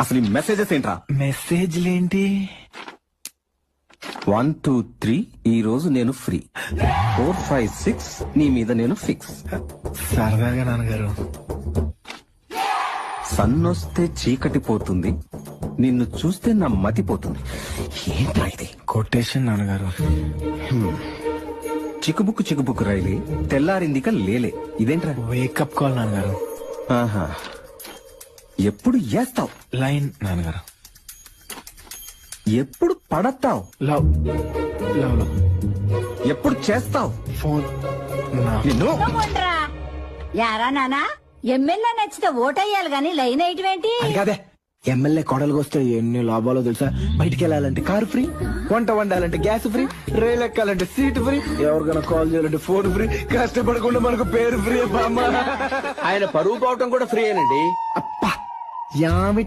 అసలు ఈ మెసేజెస్ ఏంట్రా? మెసేజ్లేంటి? 1 2 3 ఈ రోజు నేను ఫ్రీ. 4 5 6 నీ మీద నేను ఫిక్స్. సరదాగా నాన్నగారు. సన్నొస్తే చీకటి పోతుంది, నిన్ను చూస్తే నా మతి పోతుంది. ఏంట్రా ఇది? కొటేషన్ నాన్నగారు. చిక్కుబుక్కు చిక్కుబుక్కు రైలే తెల్లారిందిక లేలే. ఇదేంట్రా? వేకప్ కాల్ నాన్నగారు. ఆహా, ఎప్పుడు చేస్తావు లైన్ నాన్నగారు. ఎప్పుడు పడతావు లవ్ లవ్ లవ్. ఎప్పుడు చేస్తావు ఫోన్ నిన్ను? యారా నానా, ఎమ్మెల్యే నచ్చితే ఓటయ్యాలి గాని లైన్ వేయటమేంటి? కాదే, ఎమ్మెల్యే కొడలుగా వస్తే ఎన్ని లాభాలో తెలుసా? బయటికి వెళ్ళాలంటే కారు ఫ్రీ, వంట వండాలంటే గ్యాస్ ఫ్రీ, రైలు ఎక్కాలంటే సీట్ ఫ్రీ, ఎవరికైనా కాల్ చేయాలంటే ఫోన్ ఫ్రీ, కష్టపడకుండా మనకు పేరు ఫ్రీ. ఆయన పరువు పోవటం కూడా ఫ్రీ ఏనండి. అప్పా యామి